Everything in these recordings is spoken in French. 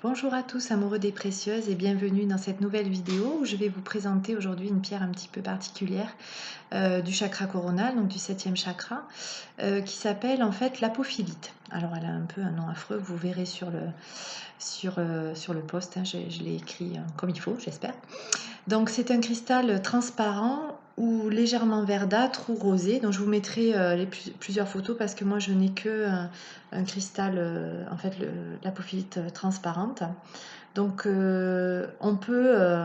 Bonjour à tous amoureux des précieuses et bienvenue dans cette nouvelle vidéo où je vais vous présenter aujourd'hui une pierre un petit peu particulière du chakra coronal, donc du septième chakra, qui s'appelle en fait l'apophilite. Alors elle a un peu un nom affreux, vous verrez sur le post, hein, je l'ai écrit comme il faut, j'espère. Donc c'est un cristal transparent ou légèrement verdâtre ou rosé. Donc je vous mettrai plusieurs photos parce que moi je n'ai que un cristal, en fait l'apophilite transparente. Donc on peut,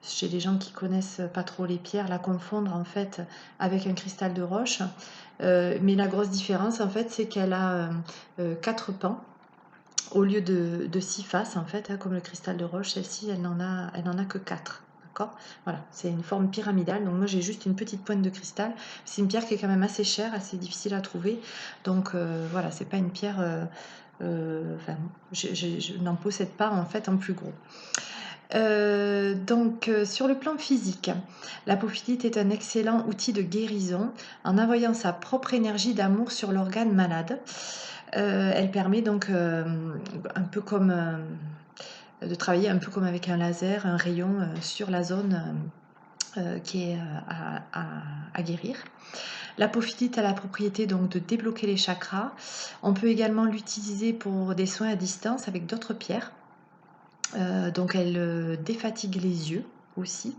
chez les gens qui connaissent pas trop les pierres, la confondre en fait avec un cristal de roche. Mais la grosse différence en fait c'est qu'elle a 4 pans au lieu de 6 faces en fait, hein, comme le cristal de roche. Celle-ci elle n'en a que 4. D'accord. Voilà, c'est une forme pyramidale. Donc moi j'ai juste une petite pointe de cristal. C'est une pierre qui est quand même assez chère, assez difficile à trouver. Donc voilà, c'est pas une pierre. Enfin, je n'en possède pas en fait en plus gros. Sur le plan physique, l'apophilite est un excellent outil de guérison en envoyant sa propre énergie d'amour sur l'organe malade. Elle permet donc un peu comme de travailler un peu comme avec un laser, un rayon sur la zone qui est à guérir. L'apophilite a la propriété donc de débloquer les chakras. On peut également l'utiliser pour des soins à distance avec d'autres pierres. Donc elle défatigue les yeux aussi.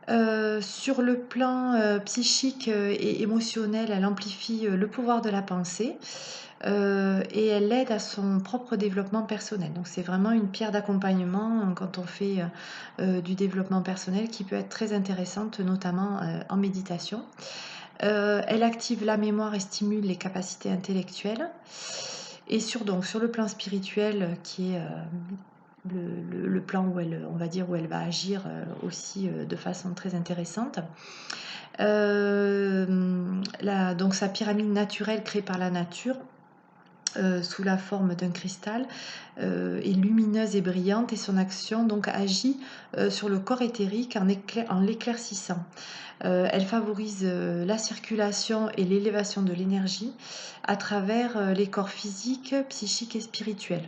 Sur le plan psychique et émotionnel, elle amplifie le pouvoir de la pensée et elle aide à son propre développement personnel. Donc c'est vraiment une pierre d'accompagnement quand on fait du développement personnel qui peut être très intéressante, notamment en méditation. Elle active la mémoire et stimule les capacités intellectuelles. Et sur le plan spirituel, qui est le plan où on va dire, où elle va agir aussi de façon très intéressante. Donc sa pyramide naturelle créée par la nature, sous la forme d'un cristal, est lumineuse et brillante, et son action donc agit sur le corps éthérique en l'éclaircissant. Elle favorise la circulation et l'élévation de l'énergie à travers les corps physiques, psychiques et spirituels.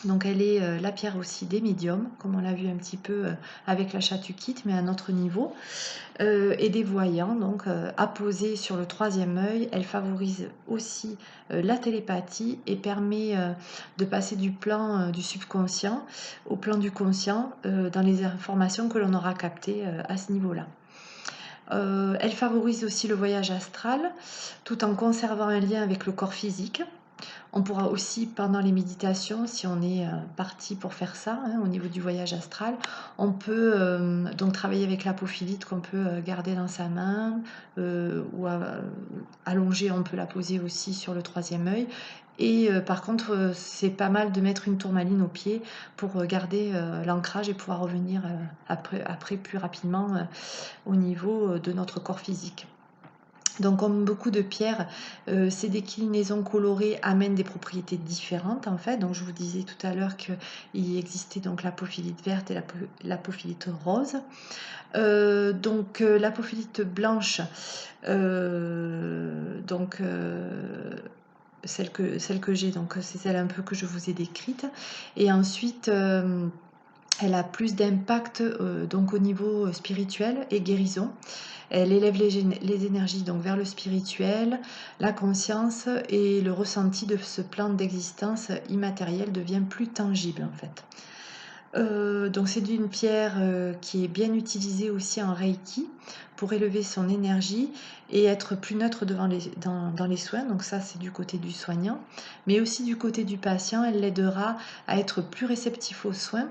Donc elle est la pierre aussi des médiums, comme on l'a vu un petit peu avec la chatukite, mais à un autre niveau, et des voyants. Donc apposée sur le troisième œil, elle favorise aussi la télépathie et permet de passer du plan du subconscient au plan du conscient dans les informations que l'on aura captées à ce niveau-là. Elle favorise aussi le voyage astral tout en conservant un lien avec le corps physique. On pourra aussi, pendant les méditations, si on est parti pour faire ça, hein, au niveau du voyage astral, on peut donc travailler avec l'apophilite qu'on peut garder dans sa main ou allonger, on peut la poser aussi sur le troisième œil. Et par contre, c'est pas mal de mettre une tourmaline au pied pour garder l'ancrage et pouvoir revenir après plus rapidement au niveau de notre corps physique. Donc comme beaucoup de pierres, ces déclinaisons colorées amènent des propriétés différentes en fait. Donc je vous disais tout à l'heure qu'il existait donc l'apophilite verte et l'apophilite rose. L'apophilite blanche, donc celle que j'ai, donc c'est celle un peu que je vous ai décrite. Et ensuite, elle a plus d'impact donc au niveau spirituel et guérison. Elle élève les énergies donc vers le spirituel, la conscience, et le ressenti de ce plan d'existence immatériel devient plus tangible en fait. Donc c'est une pierre qui est bien utilisée aussi en Reiki pour élever son énergie et être plus neutre dans les soins. Donc ça c'est du côté du soignant, mais aussi du côté du patient, elle l'aidera à être plus réceptif aux soins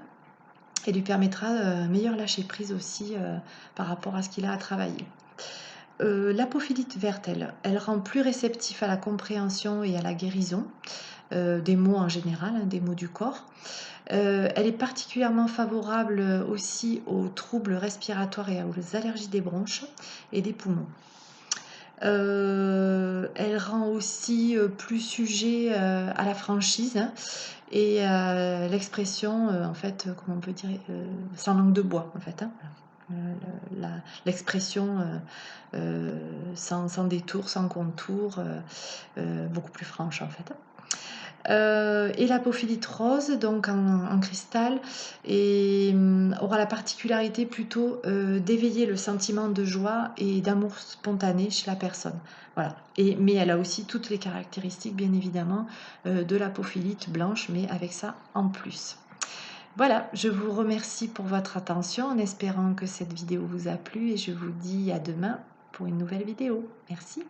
et lui permettra un meilleur lâcher prise aussi par rapport à ce qu'il a à travailler. L'apophilite verte, elle rend plus réceptif à la compréhension et à la guérison des mots en général, hein, des mots du corps. Elle est particulièrement favorable aussi aux troubles respiratoires et aux allergies des bronches et des poumons. Elle rend aussi plus sujet à la franchise, hein, et l'expression, en fait, comment on peut dire, sans langue de bois, en fait, hein. L'expression sans détour, sans contour, beaucoup plus franche, en fait. Et l'apophilite rose, donc en cristal, et aura la particularité plutôt d'éveiller le sentiment de joie et d'amour spontané chez la personne. Voilà. Mais elle a aussi toutes les caractéristiques, bien évidemment, de l'apophilite blanche, mais avec ça en plus. Voilà, je vous remercie pour votre attention en espérant que cette vidéo vous a plu et je vous dis à demain pour une nouvelle vidéo. Merci.